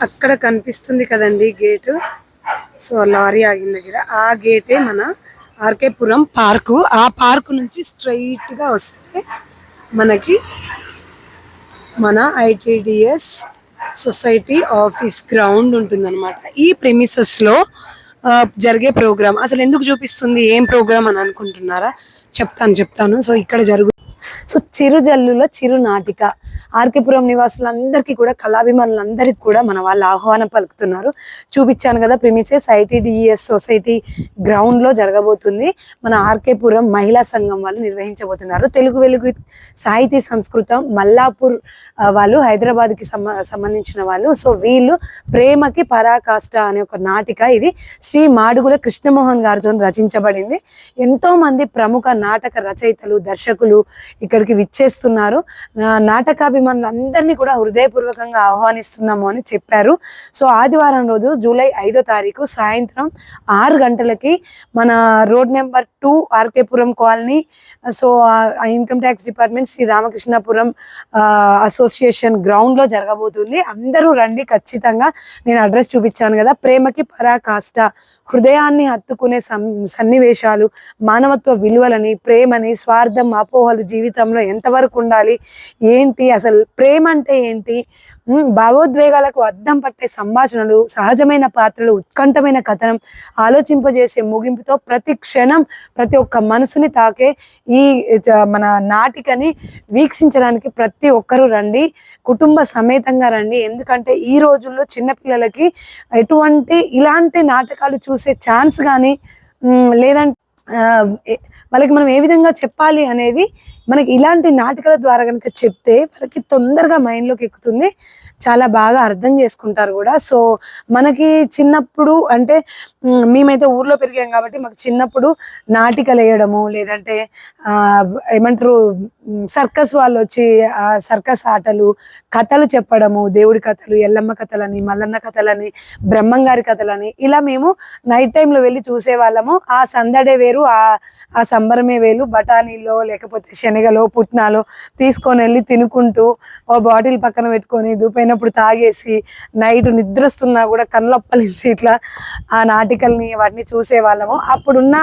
అక్కడ కనిపిస్తుంది కదండి గేటు. సో లారీ ఆగిన దగ్గర ఆ గేటే మన ఆర్కేపురం పార్కు. ఆ పార్కు నుంచి స్ట్రైట్ గా వస్తే మనకి మన ఐటిడిఎస్ సొసైటీ ఆఫీస్ గ్రౌండ్ ఉంటుందన్నమాట. ఈ ప్రెమిసెస్ లో జరిగే ప్రోగ్రామ్ అసలు ఎందుకు చూపిస్తుంది, ఏం ప్రోగ్రామ్ అని అనుకుంటున్నారా? చెప్తాను. సో ఇక్కడ సో చిరుజల్లుల చిరు నాటిక ఆర్కేపురం నివాసులందరికీ కూడా, కళాభిమానులందరికీ కూడా మన వాళ్ళు ఆహ్వానం పలుకుతున్నారు. చూపించాను కదా, ప్రిమిసెస్ ఐటిడిఎస్ సొసైటీ గ్రౌండ్ లో జరగబోతుంది. మన ఆర్కేపురం మహిళా సంఘం వాళ్ళు నిర్వహించబోతున్నారు. తెలుగు వెలుగు సాహితీ సంస్కృతం మల్లాపూర్ వాళ్ళు, హైదరాబాద్ కి సంబంధించిన వాళ్ళు. సో వీళ్ళు ప్రేమకి పరాకాష్ట అనే ఒక నాటిక, ఇది శ్రీ మాడుగుల కృష్ణమోహన్ గారితో రచించబడింది. ఎంతో మంది ప్రముఖ నాటక రచయితలు, దర్శకులు ఇక్కడికి విచ్చేస్తున్నారు. నాటకాభిమానులందరినీ కూడా హృదయపూర్వకంగా ఆహ్వానిస్తున్నాము అని చెప్పారు. సో ఆదివారం రోజు జూలై 5వ తారీఖు సాయంత్రం 6 గంటలకి మన road number 2 RK Puram colony, so income tax department Shri Ramakrishnapuram association ground లో జరగబోతుంది. అందరూ రండి ఖచ్చితంగా. నేను అడ్రస్ చూపించాను కదా. ప్రేమకి పరాకాష్ట, హృదయాన్ని హత్తుకునే సన్నివేశాలు, మానవత్వ విలువలని, ప్రేమని, స్వార్థం, అపోహలు జీవితంలో ఎంతవరకు ఉండాలి, ఏంటి అసలు ప్రేమ అంటే ఏంటి, భావోద్వేగాలకు అద్దం పట్టే సంభాషణలు, సహజమైన పాత్రలు, ఉత్కంఠమైన కథనం, ఆలోచింపజేసే ముగింపుతో ప్రతి క్షణం ప్రతి ఒక్క మనసుని తాకే ఈ మన నాటికని వీక్షించడానికి ప్రతి ఒక్కరూ రండి, కుటుంబ సమేతంగా రండి. ఎందుకంటే ఈ రోజుల్లో చిన్నపిల్లలకి ఇలాంటి నాటకాలు చూసే ఛాన్స్ కానీ లేదంటే వాళ్ళకి మనం ఏ విధంగా చెప్పాలి అనేది మనకి ఇలాంటి నాటకాల ద్వారా కనుక చెప్తే వాళ్ళకి తొందరగా మైండ్లోకి ఎక్కుతుంది, చాలా బాగా అర్థం చేసుకుంటారు కూడా. సో మనకి చిన్నప్పుడు అంటే మేమైతే ఊర్లో పెరిగాం కాబట్టి మాకు చిన్నప్పుడు నాటికలు వేయడము, లేదంటే ఏమంటారు సర్కస్ వాళ్ళు వచ్చి సర్కస్ ఆటలు, కథలు చెప్పడము, దేవుడి కథలు, ఎల్లమ్మ కథలని, మల్లన్న కథలని, బ్రహ్మంగారి కథలని, ఇలా మేము నైట్ టైంలో వెళ్ళి చూసేవాళ్ళము. ఆ సందడే వేరు, ఆ సంబరమే వేలు. బఠానీలో లేకపోతే శనగలో పుట్నాలో తీసుకొని వెళ్ళి తినుకుంటూ ఓ బాటిల్ పక్కన పెట్టుకొని దూపైనప్పుడు తాగేసి నైట్ నిద్రస్తున్నా కూడా కళ్ళప్పలించి ఇట్లా ఆ నాటికల్ని వాటిని చూసేవాళ్ళము. అప్పుడున్న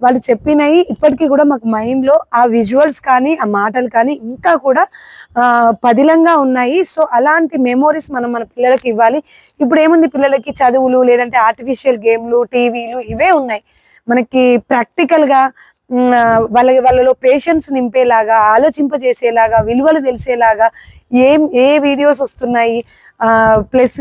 వాళ్ళు చెప్పినవి ఇప్పటికీ కూడా మాకు మైండ్లో ఆ విజువల్స్ కానీ ఆ మాటలు కానీ ఇంకా కూడా పదిలంగా ఉన్నాయి. సో అలాంటి మెమోరీస్ మనం మన పిల్లలకి ఇవ్వాలి. ఇప్పుడు ఏముంది, పిల్లలకి చదువులు లేదంటే ఆర్టిఫిషియల్ గేమ్లు, టీవీలు ఇవే ఉన్నాయి. మనకి ప్రాక్టికల్గా వాళ్ళలో పేషెన్స్ నింపేలాగా, ఆలోచింపజేసేలాగా, విలువలు తెలిసేలాగా ఏ వీడియోస్ వస్తున్నాయి, ప్లస్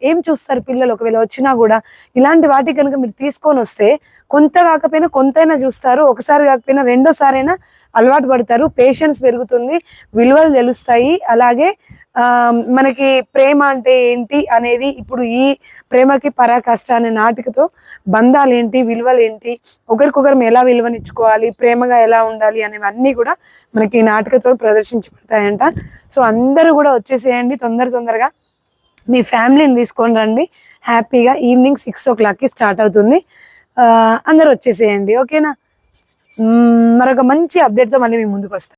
ఏం చూస్తారు పిల్లలు ఒకవేళ వచ్చినా కూడా, ఇలాంటి వాటికి కనుక మీరు తీసుకొని వస్తే కొంత కాకపోయినా కొంతైనా చూస్తారు, ఒకసారి కాకపోయినా రెండోసారైనా అలవాటు పడతారు, పేషెన్స్ పెరుగుతుంది, విలువలు తెలుస్తాయి. అలాగే మనకి ప్రేమ అంటే ఏంటి అనేది ఇప్పుడు ఈ ప్రేమకి పరాకాష్ట అనే నాటికతో బంధాలు ఏంటి, విలువలు ఏంటి, ఒకరికొకరు ఎలా విలువనిచ్చుకోవాలి, ప్రేమగా ఎలా ఉండాలి అనేవన్నీ కూడా మనకి ఈ నాటికతో ప్రదర్శించబడతాయంట. సో అందరూ కూడా వచ్చేసేయండి తొందరగా. మీ ఫ్యామిలీని తీసుకొని రండి. హ్యాపీగా ఈవినింగ్ 6 o'clockకి స్టార్ట్ అవుతుంది. అందరూ వచ్చేసేయండి. ఓకేనా? మరొక మంచి అప్డేట్తో మళ్ళీ మీ ముందుకు వస్తాను.